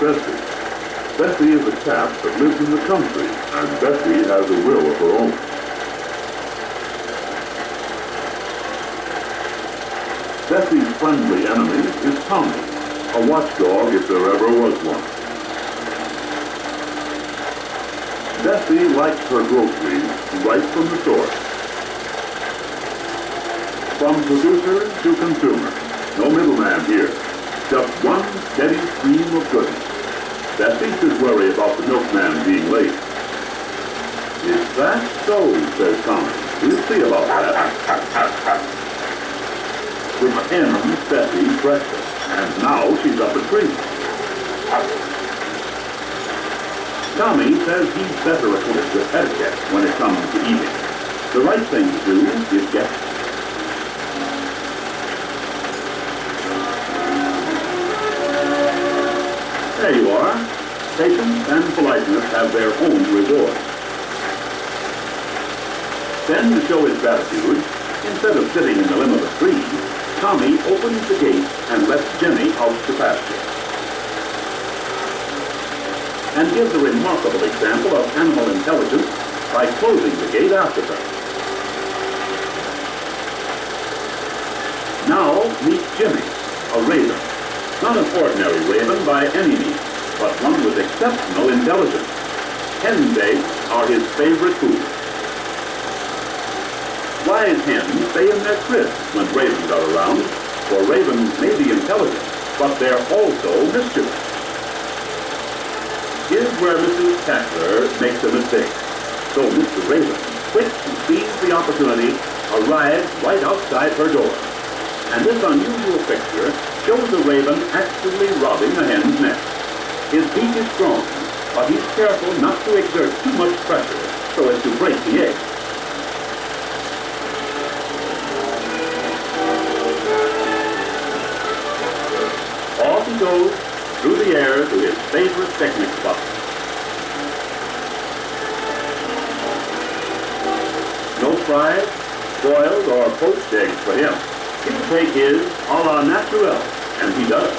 Bessie. Bessie is a cat that lives in the country, and Bessie has a will of her own. Bessie's friendly enemy is Tommy, a watchdog if there ever was one. Bessie likes her groceries right from the source. From producer to consumer, no middleman here, just one steady stream of goodness. Bessie should worry about the milkman being late. Is that so, says Tommy. We'll see about that. Which ends Bessie's breakfast, and now she's up a tree. Tommy says he's better equipped with etiquette when it comes to eating. The right thing to do is get... There you are. Patience and politeness have their own reward. Then, to show his gratitude, instead of sitting in the limb of a tree, Tommy opens the gate and lets Jimmy out to pasture. And gives a remarkable example of animal intelligence by closing the gate after her. Now meet Jimmy, a raven. Not an ordinary raven by any means, but one with exceptional intelligence. Hen's eggs are his favorite food. Wise hens stay in their cribs when ravens are around, for ravens may be intelligent, but they're also mischievous. Here's where Mrs. Cackler makes a mistake. So Mr. Raven, quick to seize the opportunity, arrives right outside her door. And this unusual picture shows the raven actually robbing a hen's nest. His beak is strong, but he's careful not to exert too much pressure so as to break the egg. Off he goes through the air to his favorite picnic spot. No fried, boiled, or poached eggs for him. He'll take his a la naturel, and he does.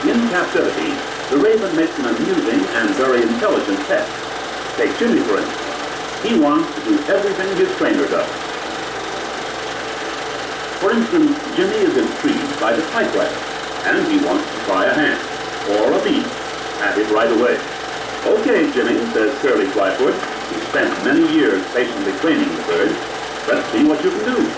In captivity, the raven makes an amusing and very intelligent pet. Take Jimmy, for instance. He wants to do everything his trainer does. For instance, Jimmy is intrigued by the typewriter, and he wants to try a hand, or a beat, at it right away. Okay, Jimmy, says Curly Flyfoot, who spent many years patiently training the bird. Let's see what you can do.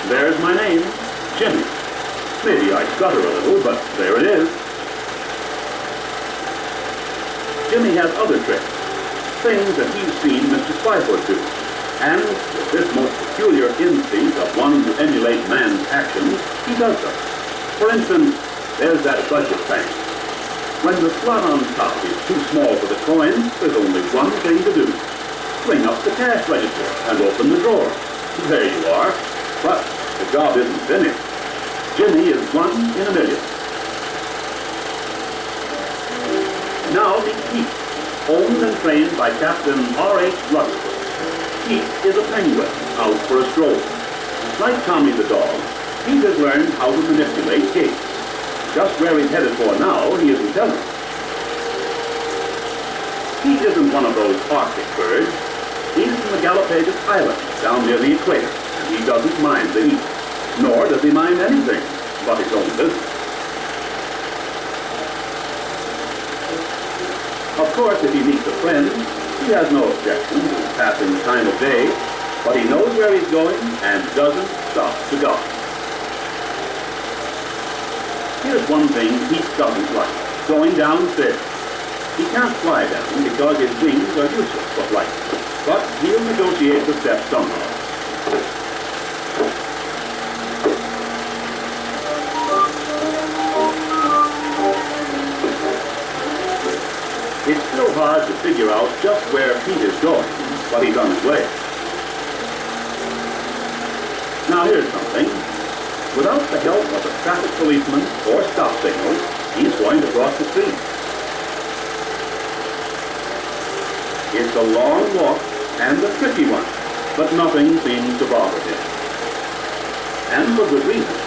There's my name, Jimmy. Maybe I stutter a little, but there it is. Jimmy has other tricks, things that he's seen Mr. Flyfoot do. And with this most peculiar instinct of wanting to emulate man's actions, he does them. For instance, there's that budget bank. When the slot on top is too small for the coins, there's only one thing to do. Bring up the cash register and open the drawer. There you are. But the job isn't finished. Jimmy is one in a million. Now meet Pete, owned and trained by Captain R.H. Rutherford. Pete is a penguin out for a stroll. Like Tommy the dog, Pete has learned how to manipulate gates. Just where he's headed for now, he isn't telling. Pete isn't one of those Arctic birds. He's from the Galapagos Islands, down near the equator, and he doesn't mind the heat. Nor does he mind anything but his own business. Of course, if he meets a friend, he has no objection to passing the time of day, but he knows where he's going and doesn't stop to gossip. Here's one thing Pete doesn't like, going downstairs. He can't fly down because his wings are useless for flight, but he'll negotiate the steps somehow. It's still hard to figure out just where Pete is going, but he's on his way. Now here's something. Without the help of a traffic policeman or stop signals, He's going to cross the street. It's a long walk and a tricky one, but nothing seems to bother him. And for good reason.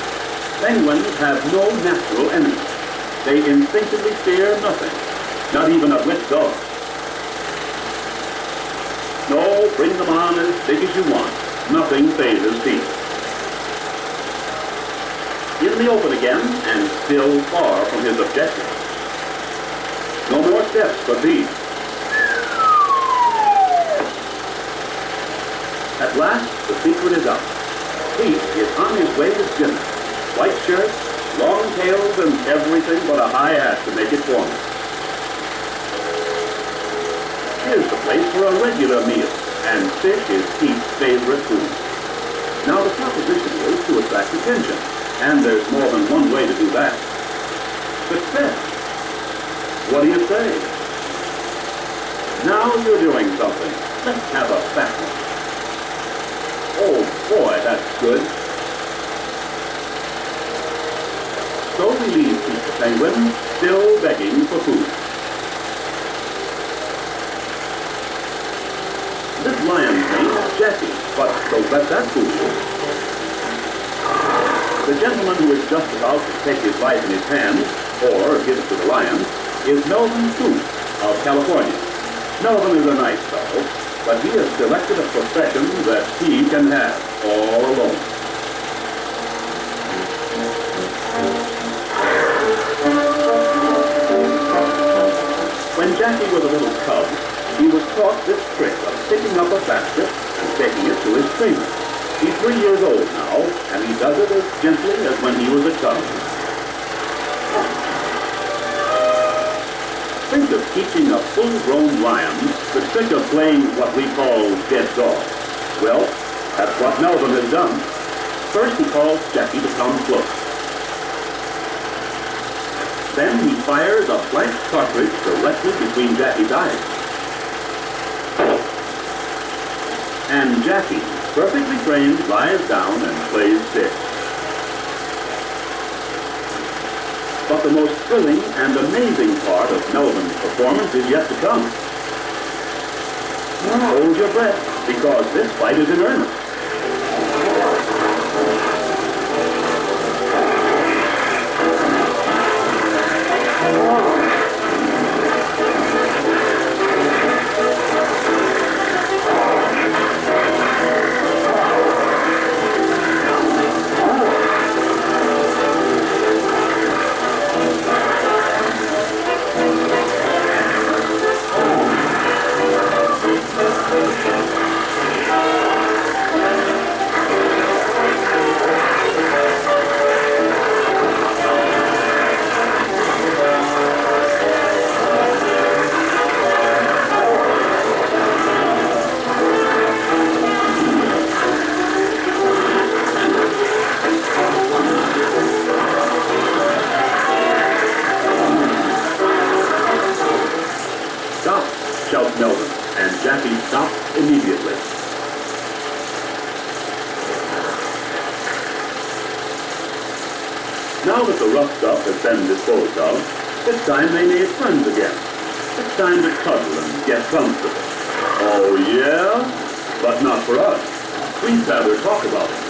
Penguins have no natural enemies. They instinctively fear nothing, not even a wet dog. No, bring them on as big as you want. Nothing phases Pete. In the open again, and still far from his objective. No more steps for Pete. At last, the secret is out. Pete is on his way to dinner. White shirt, long tails, and everything but a high hat to make it formal. Here's the place for a regular meal, and fish is Pete's favorite food. Now the proposition is to attract attention, and there's more than one way to do that. Success. What do you say? Now you're doing something. Let's have a fat one. Oh boy, that's good. So we leave Pete the Penguin still begging for food. This lion's name is Jackie, but don't let that fool you. The gentleman who is just about to take his life in his hands, or give it to the lion, is Melvin Booth of California. Melvin is a nice fellow, but he has selected a profession that he can have all alone. When Jackie was a little cub, he was taught this trick of picking up a basket and taking it to his trainer. He's 3 years old now, and he does it as gently as when he was a cub. Think of teaching a full-grown lion the trick of playing what we call dead dog. Well, that's what Melvin has done. First he calls Jackie to come close. Then he fires a blank cartridge directly between Jackie's eyes. And Jackie, perfectly trained, lies down and plays dead. But the most thrilling and amazing part of Melvin's performance is yet to come. Hold your breath, because this fight is in earnest. Shouts Melvin, and Jackie stops immediately. Now that the rough stuff has been disposed of, it's time they made friends again. It's time to cuddle and get comfortable. Oh yeah? But not for us. We'd rather talk about it.